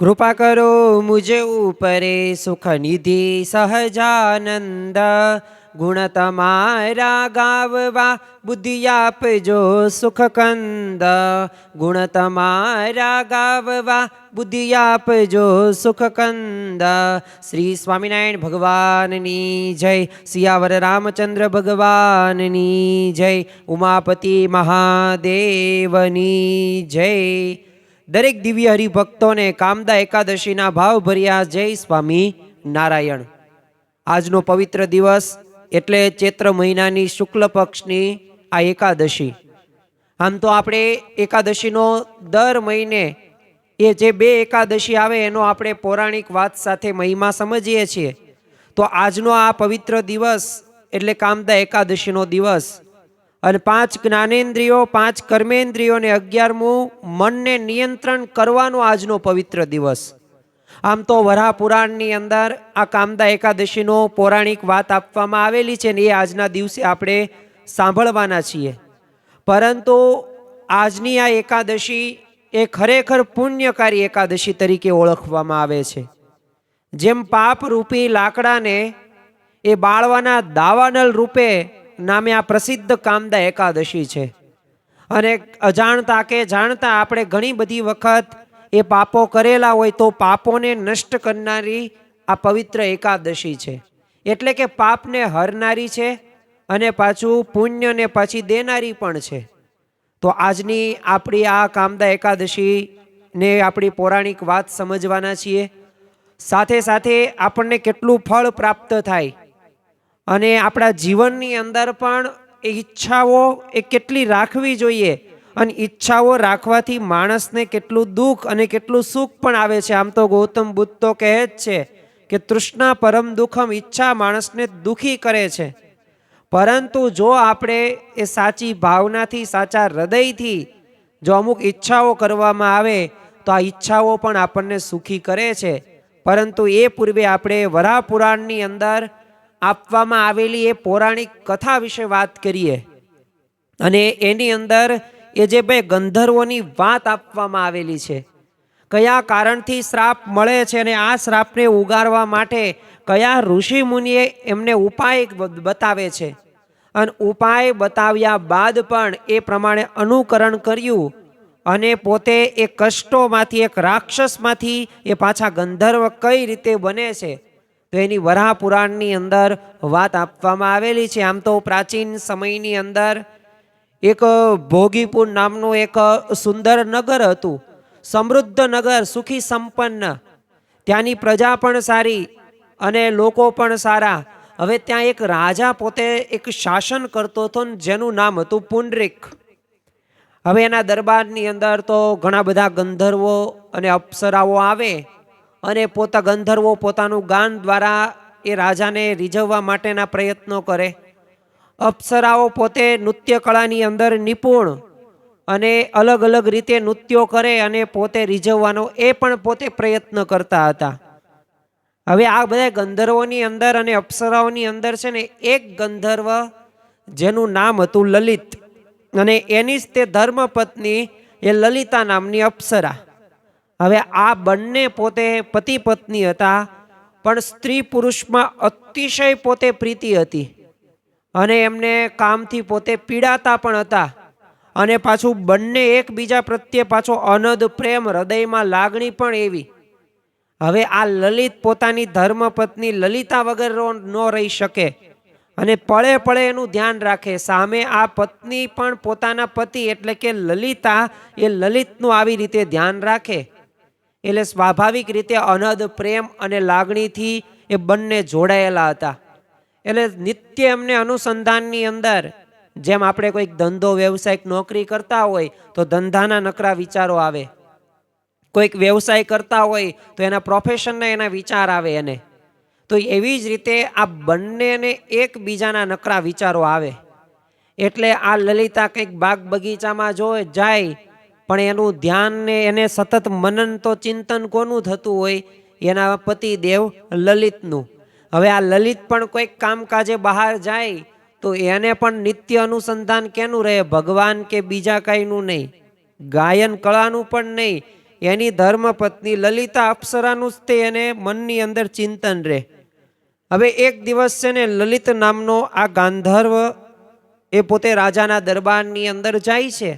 कृपा करो मुझे ऊपरे सुख निधि सहजानंद। गुण तमारा गाववा बुद्धि आपजो सुख कंद। गुण तमारा गाववा बुद्धि आपजो सुख कंद। श्री स्वामिनारायण भगवाननी जय। सियावर रामचंद्र भगवाननी जय। उमापति महादेवनी जय। दरेक दिव्य हरिभक्तों ने कामदा एकादशीना भावभर्या जय स्वामी नारायण। આજનો પવિત્ર દિવસ એટલે ચૈત્ર મહિનાની શુક્લ પક્ષની આ એકાદશી। આમ તો આપણે એકાદશીનો દર મહિને એ જે બે એકાદશી આવે એનો આપણે પૌરાણિક વાત સાથે મહિમા સમજીએ છીએ। તો આજનો આ પવિત્ર દિવસ એટલે કામદા એકાદશીનો દિવસ અને 5 જ્ઞાનેન્દ્રિયો 5 કર્મેન્દ્રિયોને 11મું મનને નિયંત્રણ કરવાનો આજનો પવિત્ર દિવસ। આમ તો વરાહ પુરાણની અંદર આ કામદા એકાદશીનો પૌરાણિક વાત આપવામાં આવેલી છે ને એ આજના દિવસે આપણે સાંભળવાના છીએ। પરંતુ આજની આ એકાદશી એ ખરેખર પુણ્યકારી એકાદશી તરીકે ઓળખવામાં આવે છે। જેમ પાપરૂપી લાકડાને એ બાળવાના દાવાનળ રૂપે નામે આ પ્રસિદ્ધ કામદા એકાદશી છે અને અજાણતા કે જાણતા આપણે ઘણી બધી વખત એ પાપો કરેલા હોય તો પાપોને નષ્ટ કરનારી આ પવિત્ર એકાદશી છે। એટલે કે પાપને હરનારી છે અને પાછું પુણ્યને પાછી દેનારી પણ છે। તો આજની આપણી આ કામદા એકાદશીને આપણી પૌરાણિક વાત સમજવાના છીએ। સાથે સાથે આપણને કેટલું ફળ પ્રાપ્ત થાય અને આપણા જીવનની અંદર પણ એ ઈચ્છાઓ એ કેટલી રાખવી જોઈએ અને ઈચ્છાઓ રાખવાથી માણસને કેટલું દુઃખ અને કેટલું સુખ પણ આવે છે। આમ તો ગૌતમ બુદ્ધ તો કહે જ છે કે તૃષ્ણા પરમ દુઃખમ, ઈચ્છા માણસને દુઃખી કરે છે। પરંતુ જો આપણે એ સાચી ભાવનાથી સાચા હૃદયથી જો અમુક ઈચ્છાઓ કરવામાં આવે તો આ ઈચ્છાઓ પણ આપણને સુખી કરે છે। પરંતુ એ પૂર્વે આપણે વરાહ પુરાણની અંદર આપવામાં આવેલી એ પૌરાણિક કથા વિશે વાત કરીએ અને એની અંદર એ જે બે ગંધર્વોની વાત આપવામાં આવેલી છે। કયા કારણથી શ્રાપ મળે છે અને આ શ્રાપને ઉગારવા માટે કયા ઋષિ મુનિએ એમને ઉપાય બતાવે છે અને ઉપાય બતાવ્યા બાદ પણ એ પ્રમાણે અનુકરણ કર્યું અને પોતે એ કષ્ટોમાંથી એક રાક્ષસમાંથી એ પાછા ગંધર્વ કઈ રીતે બને છે તો એની વરાહ પુરાણની અંદર વાત આપવામાં આવેલી છે। આમ તો પ્રાચીન સમયની અંદર એક ભોગીપુર નામનું એક સુંદર નગર હતું, સમૃદ્ધ નગર, સુખી સંપન્ન। ત્યાંની પ્રજા પણ સારી અને લોકો પણ સારા। હવે ત્યાં એક રાજા પોતે એક શાસન કરતો હતો જેનું નામ હતું પુંડરીક। હવે એના દરબારની અંદર તો ઘણા બધા ગંધર્વો અને અપ્સરાઓ આવે અને ગંધર્વો પોતાનું ગાન દ્વારા એ રાજાને રીઝવવા માટેના પ્રયત્નો કરે। અપ્સરાઓ પોતે નૃત્ય કળાની અંદર નિપુણ અને અલગ અલગ રીતે નૃત્યો કરે અને પોતે રીઝવવાનો એ પણ પોતે પ્રયત્ન કરતા હતા। હવે આ બધા ગંધર્વોની અંદર અને અપ્સરાઓની અંદર છે ને એક ગંધર્વ જેનું નામ હતું લલિત અને એની જ તે ધર્મપત્ની એ લલિતા નામની અપ્સરા। હવે આ બંને પોતે પતિ પત્ની હતા પણ સ્ત્રી પુરુષમાં અતિશય પોતે પ્રીતિ હતી અને એમને કામથી પોતે પીડાતા પણ હતા અને પાછું બંને એકબીજા પ્રત્યે પાછો અનદ પ્રેમ, હૃદયમાં લાગણી પણ એવી। હવે આ લલિત પોતાની ધર્મપત્ની લલિતા વગર ન રહી શકે અને પળે પળે એનું ધ્યાન રાખે। સામે આ પત્ની પણ પોતાના પતિ એટલે કે લલિતા એ લલિતનું આવી રીતે ध्यान રાખે એટલે સ્વાભાવિક રીતે અનદ પ્રેમ અને લાગણીથી એ બંને જોડાયેલા હતા। એટલે નિત્ય એમને અનુસંધાનની અંદર જેમ આપણે કોઈક ધંધો વ્યવસાયિક નોકરી કરતા હોય તો ધંધાના નકરા વિચારો આવે, કોઈક વ્યવસાય કરતા હોય તો એના પ્રોફેશનના એના વિચાર આવે એને। તો એવી જ રીતે આ બંનેને એકબીજાના નકરા વિચારો આવે। એટલે આ લલિતા કંઈક બાગ બગીચામાં જો જાય પણ એનું ધ્યાન ને એને સતત મનન તો ચિંતન કોનું થતું હોય એના પતિદેવ લલિતનું। હવે આ લલિત પણ કોઈક કામકાજે બહાર જાય તો એને પણ નિત્ય અનુસંધાન કેનું રહે? ભગવાન કે બીજા કાંઈનું નહીં, ગાયન કળાનું પણ નહીં એની ધર્મપત્ની લલિતા અપ્સરાનું જ તે એને મનની અંદર ચિંતન રહે. હવે એક દિવસ છે ને લલિત નામનો આ ગાંધર્વ એ પોતે રાજાના દરબારની અંદર જાય છે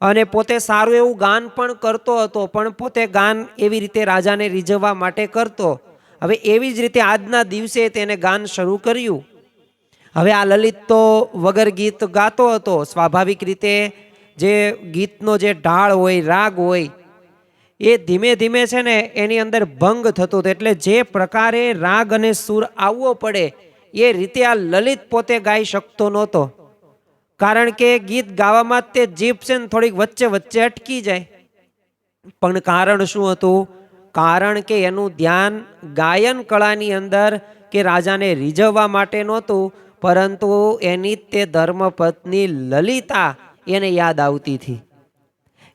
અને પોતે સારું એવું ગાન પણ કરતો હતો, પણ પોતે ગાન એવી રીતે રાજાને રીઝવવા માટે કરતો. હવે એવી જ રીતે આજના દિવસે તેને ગાન શરૂ કર્યું. હવે આ લલિત તો વગર ગીત ગાતો હતો. સ્વાભાવિક રીતે જે ગીતનો જે ઢાળ હોય, રાગ હોય, એ ધીમે ધીમે છે ને એની અંદર ભંગ થતો હતો. એટલે જે પ્રકારે રાગ અને સૂર આવવો પડે એ રીતે આ લલિત પોતે ગાઈ શકતો નહોતો. કારણ કે ગીત ગાવામાં તે જીભ છે ને થોડીક વચ્ચે વચ્ચે અટકી જાય. પણ કારણ શું હતું? કારણ કે એનું ધ્યાન ગાયન કળાની અંદર કે રાજાને રીઝવવા માટે નહોતું, પરંતુ એની તે ધર્મપત્ની લલિતા એને યાદ આવતી હતી.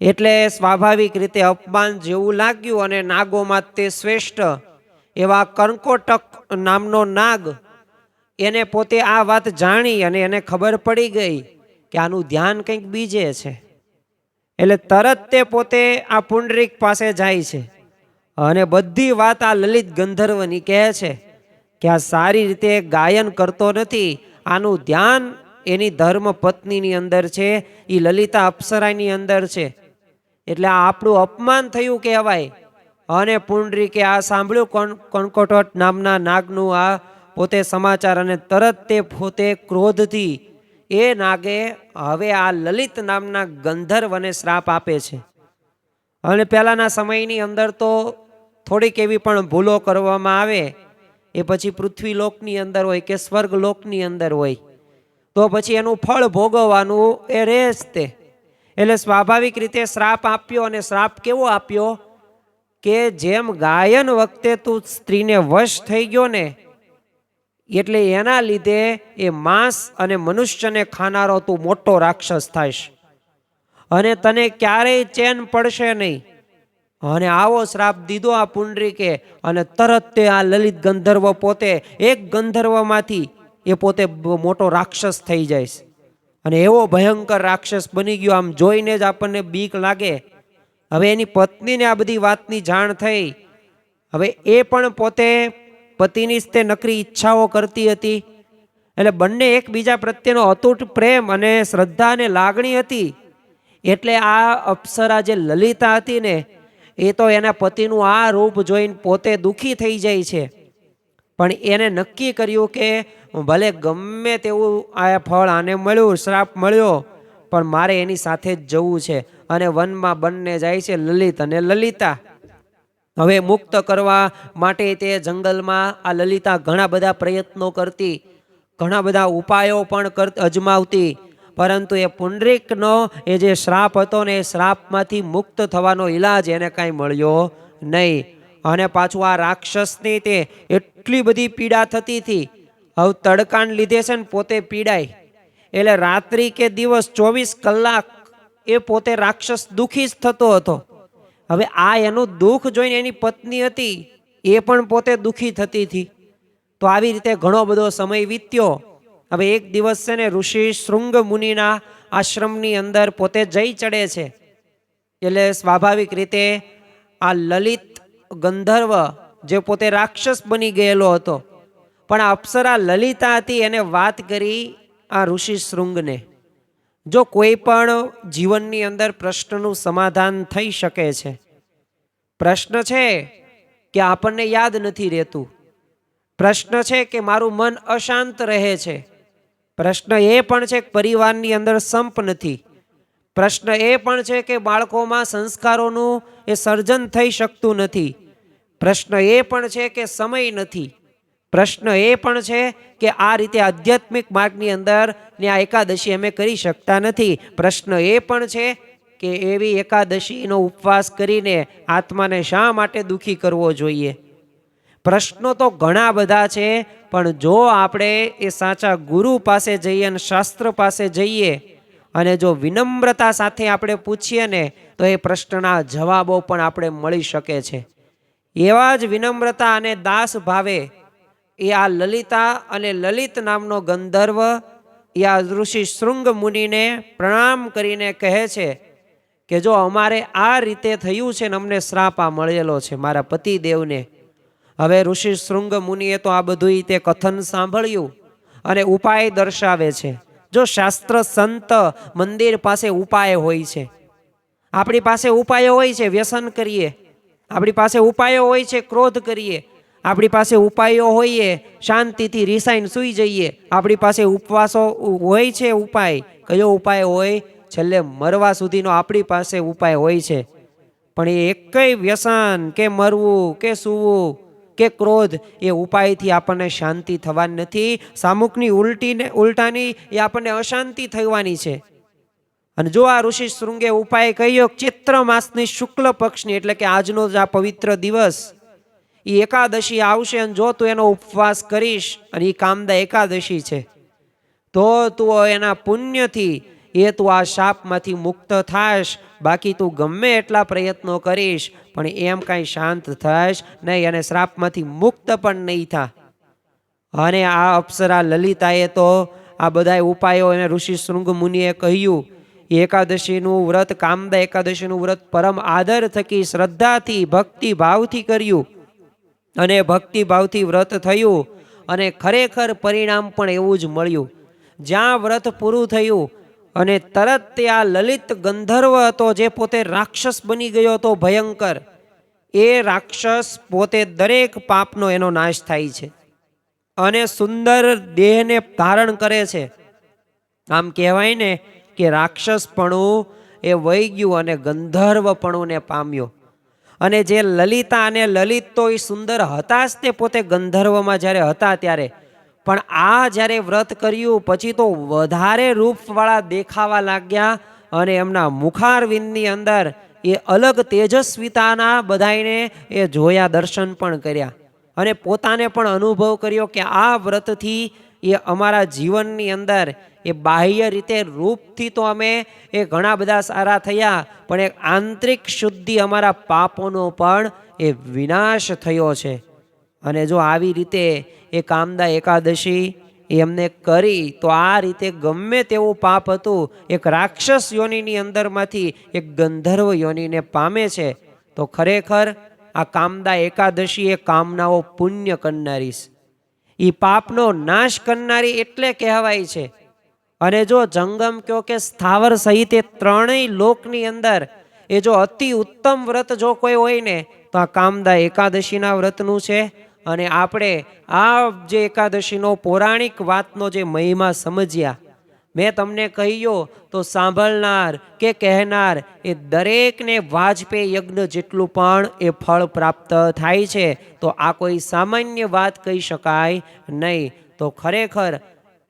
એટલે સ્વાભાવિક રીતે અપમાન જેવું લાગ્યું અને નાગોમાં તે શ્રેષ્ઠ એવા કર્કોટક નામનો નાગ, એને પોતે આ વાત જાણી અને એને ખબર પડી ગઈ કે આનું ધ્યાન કંઈક બીજે છે. એટલે તરત તે પોતે આ પુંડરીક પાસે જાય છે અને બધી વાત આ લલિત ગંધર્વની કહે છે કે આ સારી રીતે ગાયન કરતો નથી, આનું ધ્યાન એની ધર્મ પત્નીની અંદર છે, એ લલિતા અપ્સરાની અંદર છે. એટલે આ આપણું અપમાન થયું કહેવાય. અને પુંડરીકે આ સાંભળ્યું કર્કોટક નામના નાગનું આ પોતે સમાચાર, અને તરત તે પોતે ક્રોધથી એ નાગે હવે આ લલિત નામના ગંધર્વને શ્રાપ આપે છે. અને પહેલાના સમયની અંદર તો થોડીક એવી પણ ભૂલો કરવામાં આવે એ પછી પૃથ્વીલોકની અંદર હોય કે સ્વર્ગલોકની અંદર હોય તો પછી એનું ફળ ભોગવવાનું એ રહે જ તે. એટલે સ્વાભાવિક રીતે શ્રાપ આપ્યો. અને શ્રાપ કેવો આપ્યો કે જેમ ગાયન વખતે તું સ્ત્રીને વશ થઈ ગયો ને, એટલે એના લીધે એ માંસ અને મનુષ્યને ખાનારો તું મોટો રાક્ષસ થાઈશ અને તને ક્યારેય ચેન પડશે નહીં. અને આવો શ્રાપ દીધો આ પુંડરીકે. અને તરત તે આ લલિત ગંધર્વ પોતે એક ગંધર્વમાંથી એ પોતે મોટો રાક્ષસ થઈ જાય અને એવો ભયંકર રાક્ષસ બની ગયો. આમ જોઈને જ આપણને બીક લાગે. હવે એની પત્નીને આ બધી વાતની જાણ થઈ. હવે એ પણ પોતે પતિની જ તે નકરી ઈચ્છાઓ કરતી હતી. એટલે બંને એકબીજા પ્રત્યેનો અતૂટ પ્રેમ અને શ્રદ્ધા અને લાગણી હતી. એટલે આ અપ્સરા જે લલિતા હતી ને, એ તો એના પતિનું આ રૂપ જોઈને પોતે દુઃખી થઈ જાય છે. પણ એને નક્કી કર્યું કે ભલે ગમે તેવું આ ફળ આને મળ્યું, શ્રાપ મળ્યો, પણ મારે એની સાથે જ જવું છે. અને વનમાં બંને જાય છે, લલિત અને લલિતા. હવે મુક્ત કરવા માટે તે જંગલમાં આ લલિતા ઘણા બધા પ્રયત્નો કરતી, ઘણા બધા ઉપાયો પણ અજમાવતી, પરંતુ એ પુંડરીકનો એ જે શ્રાપ હતો ને, એ શ્રાપમાંથી મુક્ત થવાનો ઈલાજ એને કાંઈ મળ્યો નહીં. અને પાછું આ રાક્ષસની તે એટલી બધી પીડા થતી હતી. હવે તડકાને લીધે છે ને પોતે પીડાય, એટલે રાત્રિ કે દિવસ 24 કલાક એ પોતે રાક્ષસ દુઃખી જ થતો હતો. હવે આ એનું દુઃખ જોઈને એની પત્ની હતી એ પણ પોતે દુઃખી થતી હતી. તો આવી રીતે ઘણો બધો સમય વીત્યો. હવે એક દિવસ છે ને ઋષિ શૃંગ મુનિના આશ્રમની અંદર પોતે જઈ ચડે છે. એટલે સ્વાભાવિક રીતે આ લલિત ગંધર્વ જે પોતે રાક્ષસ બની ગયેલો હતો, પણ આ અપ્સરા લલિતા હતી, એને વાત કરી આ ઋષિ શૃંગને. જો કોઈ પણ જીવનની અંદર પ્રશ્નનું સમાધાન થઈ શકે છે. પ્રશ્ન છે કે આપણને યાદ નથી રહેતું, પ્રશ્ન છે કે મારું મન અશાંત રહે છે, પ્રશ્ન એ પણ છે કે પરિવારની અંદર સંપ નથી, પ્રશ્ન એ પણ છે કે બાળકોમાં સંસ્કારોનું એ સર્જન થઈ શકતું નથી, પ્રશ્ન એ પણ છે કે સમય નથી, પ્રશ્ન એ પણ છે કે આ રીતે આધ્યાત્મિક માર્ગની અંદર ને આ એકાદશી અમે કરી શકતા નથી, પ્રશ્ન એ પણ છે કે એવી એકાદશીનો ઉપવાસ કરીને આત્માને શા માટે દુઃખી કરવો જોઈએ. પ્રશ્નો તો ઘણા બધા છે, પણ જો આપણે એ સાચા ગુરુ પાસે જઈએ અને શાસ્ત્ર પાસે જઈએ અને જો વિનમ્રતા સાથે આપણે પૂછીએ ને, તો એ પ્રશ્નના જવાબો પણ આપણે મળી શકે છે. એવા જ વિનમ્રતા અને દાસ ભાવે એ આ લલિતા અને લલિત નામનો ગંધર્વ એ આ ઋષિ શૃંગ મુનિને પ્રણામ કરીને કહે છે કે જો અમારે આ રીતે થયું છે ને અમને શ્રાપ આ મળેલો છે મારા પતિદેવને. હવે ઋષિ શૃંગ મુનિએ તો આ બધું તે કથન સાંભળ્યું અને ઉપાય દર્શાવે છે. જો શાસ્ત્ર સંત મંદિર પાસે ઉપાય હોય છે, આપણી પાસે ઉપાયો હોય છે વ્યસન કરીએ, આપણી પાસે ઉપાયો હોય છે ક્રોધ કરીએ, આપણી પાસે ઉપાયો હોઈએ શાંતિથી રિસાઈને સૂઈ જઈએ, આપણી પાસે ઉપવાસો હોય છે. ઉપાય કયો ઉપાય હોય? છેલ્લે મરવા સુધીનો આપણી પાસે ઉપાય હોય છે. પણ એ એકય વ્યસન કે મરવું કે સૂવું કે ક્રોધ એ ઉપાયથી આપણને શાંતિ થવાની નથી. સામુકની ઉલટાની એ આપણને અશાંતિ થવાની છે. અને જો આ ઋષિ શૃંગે ઉપાય કહ્યો ચૈત્ર માસની શુક્લ પક્ષની એટલે કે આજનો જ આ પવિત્ર દિવસ એ એકાદશી આવશે અને જો તું એનો ઉપવાસ કરીશ અને એ કામદા એકાદશી છે તો તું એના પુણ્યથી એ તું આ શાપમાંથી મુક્ત થાશ. બાકી તું ગમે એટલા પ્રયત્નો કરીશ પણ એમ કાંઈ શાંત થશ નહીં અને શ્રાપમાંથી મુક્ત પણ નહીં થા. અને આ અપ્સરા લલિતાએ તો આ બધા ઉપાયો એને ઋષિ શૃંગ મુનિએ કહ્યું. એકાદશીનું વ્રત કામદા એકાદશીનું વ્રત પરમ આદર થકી શ્રદ્ધાથી ભક્તિ ભાવથી કર્યું અને ભક્તિ ભાવથી વ્રત થયું અને ખરેખર પરિણામ પણ એવું જ મળ્યું. જ્યાં વ્રત પૂરું થયું અને તરત તે આ લલિત ગંધર્વ હતો જે પોતે રાક્ષસ બની ગયો હતો ભયંકર, એ રાક્ષસ પોતે દરેક પાપનો એનો નાશ થાય છે અને સુંદર દેહને ધારણ કરે છે. આમ કહેવાય ને કે રાક્ષસપણું એ વહી ગયું અને ગંધર્વપણુંને પામ્યો. અને જે લલિતા અને લલિત તો એ સુંદર હતા જ તે પોતે ગંધર્વમાં જ્યારે હતા ત્યારે, પણ આ જ્યારે વ્રત કર્યું પછી તો વધારે રૂપવાળા દેખાવા લાગ્યા અને એમના મુખારવિંદની અંદર એ અલગ તેજસ્વીતાના બધાને એ જોયા, દર્શન પણ કર્યા અને પોતાને પણ અનુભવ કર્યો કે આ વ્રતથી એ અમારા જીવનની અંદર એ બાહ્ય રીતે રૂપથી તો અમે એ ઘણા બધા સારા થયા પણ એક આંતરિક શુદ્ધિ અમારા પાપોનો પણ એ વિનાશ થયો છે. અને જો આવી રીતે એ કામદા એકાદશી એમને કરી તો આ રીતે ગમે તેવું પાપ હતું એક રાક્ષસ યોનિની અંદરમાંથી એક ગંધર્વ યોનિને પામે છે. તો ખરેખર આ કામદા એકાદશી એ કામનાઓ પુણ્ય કરનારી છે, એ પાપનો નાશ કરનારી એટલે કહેવાય છે. અને જો જંગમ કયો કે સ્થાવર સહિત એ ત્રણેય લોકની અંદર એ જો અતિ ઉત્તમ વ્રત જો કોઈ હોય ને તો આ કામદા એકાદશીના વ્રતનું છે. અને આપણે આ જે એકાદશીનો પૌરાણિક વાતનો જે મહિમા સમજ્યા, મેં તમને કહ્યું તો સાંભળનાર કે કહેનાર એ દરેકને વાજપેયી યજ્ઞ જેટલું પણ એ ફળ પ્રાપ્ત થાય છે. તો આ કોઈ સામાન્ય વાત કહી શકાય નહીં. તો ખરેખર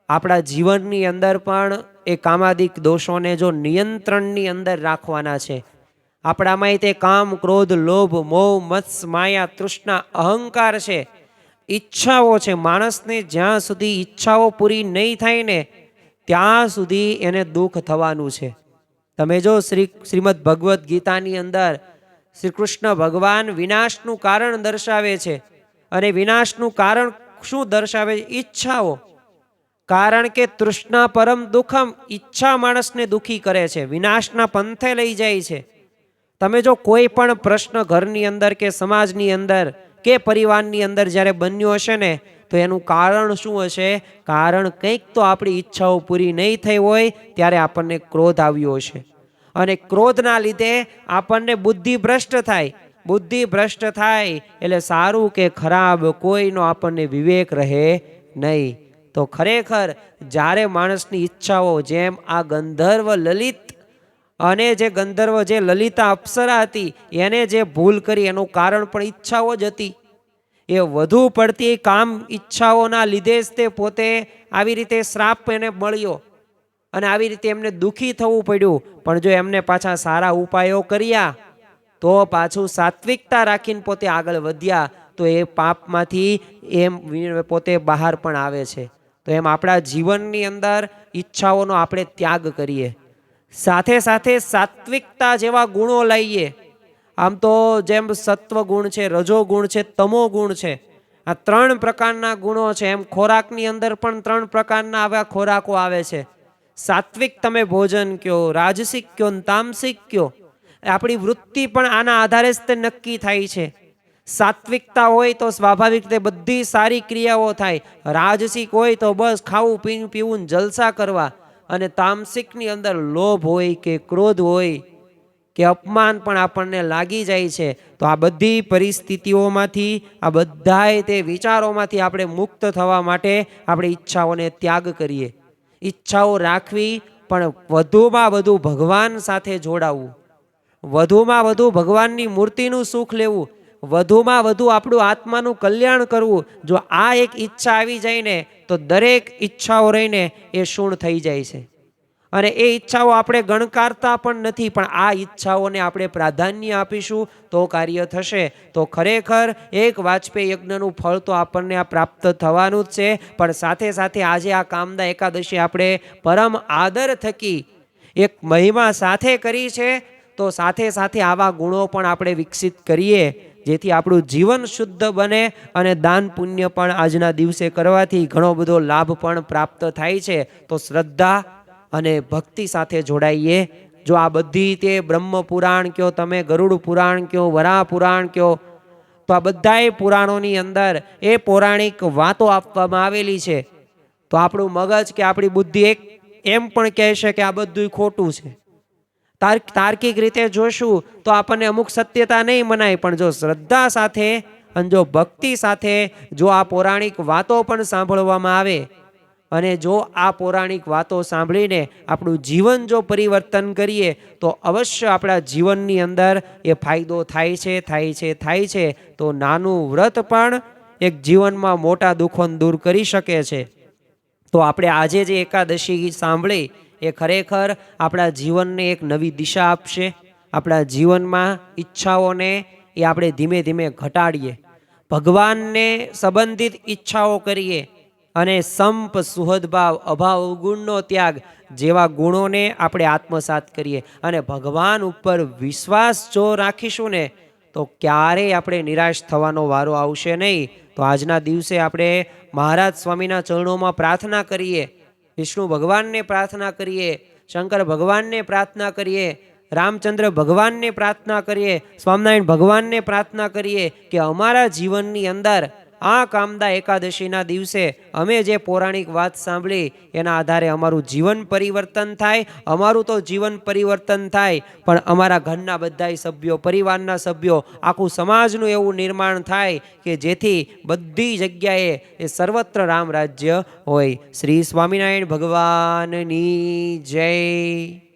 આપણા જીવનની અંદર પણ એ કામાદિક દોષોને જો નિયંત્રણની અંદર રાખવાના છે. આપણામાં તે કામ ક્રોધ લોભ મોહ મત્સ માયા તૃષ્ણા અહંકાર છે, ઈચ્છાઓ છે. માણસને જ્યાં સુધી ઈચ્છાઓ પૂરી નહીં થાય ને ત્યાં સુધી એને દુઃખ થવાનું છે. તમે જો શ્રીમદ ભગવદ્ ગીતાની અંદર શ્રી કૃષ્ણ ભગવાન વિનાશનું કારણ દર્શાવે છે. અને વિનાશનું કારણ શું દર્શાવે? ઈચ્છાઓ. કારણ કે તૃષ્ણા પરમ દુઃખમ, ઈચ્છા માણસને દુઃખી કરે છે, વિનાશના પંથે લઈ જાય છે. તમે જો કોઈ પણ પ્રશ્ન ઘરની અંદર કે સમાજની અંદર કે પરિવારની અંદર જ્યારે બન્યો હશે ને તો એનું કારણ શું હશે? કારણ કંઈક તો આપણી ઈચ્છાઓ પૂરી નહીં થઈ હોય ત્યારે આપણને ક્રોધ આવ્યો હશે અને ક્રોધના લીધે આપણને બુદ્ધિ ભ્રષ્ટ થાય. બુદ્ધિ ભ્રષ્ટ થાય એટલે સારું કે ખરાબ કોઈનો આપણને વિવેક રહે નહીં. તો ખરેખર જ્યારે માણસની ઈચ્છાઓ, જેમ આ ગંધર્વ લલિત અને જે ગંધર્વ જે લલિતા અપ્સરા હતી એને જે ભૂલ કરી એનું કારણ પણ ઈચ્છાઓ જ હતી. એ વધુ પડતી કામ ઈચ્છાઓના લીધે જ તે પોતે આવી રીતે શ્રાપ એને મળ્યો અને આવી રીતે એમને દુઃખી થવું પડ્યું. પણ જો એમને પાછા સારા ઉપાયો કર્યા તો પાછું સાત્વિકતા રાખીને પોતે આગળ વધ્યા તો એ પાપમાંથી એમ પોતે બહાર પણ આવે છે. તો એમ આપણા જીવનની અંદર ઈચ્છાઓનો આપણે ત્યાગ કરીએ, સાથે સાથે સાત્વિકતા જેવા ગુણો લાવીએ. આમ તો જેમ સત્વ ગુણ છે, રજો ગુણ છે, તમો ગુણ છે, આ ત્રણ પ્રકારના ગુણો છે. એમ ખોરાકની અંદર પણ ત્રણ પ્રકારના આવા ખોરાકો આવે છે. સાત્વિક તમે ભોજન કયો, રાજસિક કયો, તામસિક કયો. આપણી વૃત્તિ પણ આના આધારે જ તે નક્કી થાય છે. સાત્વિકતા હોય તો સ્વાભાવિક રીતે બધી સારી ક્રિયાઓ થાય. રાજસિક હોય તો બસ ખાવું પીવું જલસા કરવા. અને તામસિકની અંદર લોભ હોય કે ક્રોધ હોય કે અપમાન પણ આપણને લાગી જાય છે. તો આ બધી પરિસ્થિતિઓમાંથી, આ બધાય તે વિચારોમાંથી આપણે મુક્ત થવા માટે આપણે ઈચ્છાઓને ત્યાગ કરીએ. ઈચ્છાઓ રાખવી, પણ વધુમાં વધુ ભગવાન સાથે જોડાવું, વધુમાં વધુ ભગવાનની મૂર્તિનું સુખ લેવું, વધુમાં વધુ આપણું આત્માનું કલ્યાણ કરવું. જો આ એક ઈચ્છા આવી જાય ને તો દરેક ઈચ્છાઓ રહીને એ શૂળ થઈ જાય છે. અને એ ઈચ્છાઓ આપણે ગણકારતા પણ નથી, પણ આ ઈચ્છાઓને આપણે પ્રાધાન્ય આપીશું તો કાર્ય થશે. તો ખરેખર એક વાજપેયી યજ્ઞનું ફળ તો આપણને આ પ્રાપ્ત થવાનું જ છે. પણ સાથે સાથે આજે આ કામદા એકાદશી આપણે પરમ આદર થકી એક મહિમા સાથે કરી છે. તો સાથે સાથે આવા ગુણો પણ આપણે વિકસિત કરીએ, જેથી આપણું જીવન શુદ્ધ બને અને દાન પુણ્ય પણ આજના દિવસે કરવાથી ઘણો બધો લાભ પણ પ્રાપ્ત થાય છે. તો શ્રદ્ધા અને ભક્તિ સાથે જોડાઈએ. જો આ બધી તે બ્રહ્મ પુરાણ કયો, તમે ગરુડ પુરાણ કયો, વરાહ પુરાણ કયો, તો આ બધાય પુરાણોની અંદર એ પૌરાણિક વાતો આપવામાં આવેલી છે. તો આપણું મગજ કે આપણી બુદ્ધિ એક એમ પણ કહેશે કે આ બધું ખોટું છે. તાર્કિક રીતે જોશું તો આપણને અમુક સત્યતા નહીં મનાય, પણ જો શ્રદ્ધા સાથે અને જો ભક્તિ સાથે જો આ પૌરાણિક વાતો પણ સાંભળવામાં આવે અને જો આ પૌરાણિક વાતો સાંભળીને આપણું જીવન જો પરિવર્તન કરીએ તો અવશ્ય આપણા જીવનની અંદર એ ફાયદો થાય છે, થાય છે, થાય છે. તો નાનું વ્રત પણ એક જીવનમાં મોટા દુઃખોને દૂર કરી શકે છે. તો આપણે આજે જે એકાદશી સાંભળી એ ખરેખર આપણા જીવનને એક નવી દિશા આપશે. આપણા જીવનમાં ઈચ્છાઓને એ આપણે ધીમે ધીમે ઘટાડીએ, ભગવાનને સંબંધિત ઈચ્છાઓ કરીએ અને સંપ, સુહદભાવ, અભાવ, ગુણનો ત્યાગ જેવા ગુણોને આપણે આત્મસાત કરીએ. અને ભગવાન ઉપર વિશ્વાસ જો રાખીશું ને તો ક્યારેય આપણે નિરાશ થવાનો વારો આવશે નહીં. તો આજના દિવસે આપણે મહારાજ સ્વામીના ચરણોમાં પ્રાર્થના કરીએ, વિષ્ણુ ભગવાનને પ્રાર્થના કરીએ, શંકર ભગવાનને પ્રાર્થના કરીએ, રામચંદ્ર ભગવાનને પ્રાર્થના કરીએ, સ્વામિનારાયણ ભગવાનને પ્રાર્થના કરીએ કે અમારા જીવનની અંદર આ કામદા એકાદશીના દિવસે અમે જે પૌરાણિક વાત સાંભળી એના આધારે અમારું જીવન પરિવર્તન થાય. અમારું તો જીવન પરિવર્તન થાય, પણ અમારા ઘરના બધા સભ્યો, પરિવારના સભ્યો, આખું સમાજનું એવું નિર્માણ થાય કે જેથી બધી જગ્યાએ એ સર્વત્ર રામ રાજ્ય હોય. શ્રી સ્વામિનારાયણ ભગવાનની જય.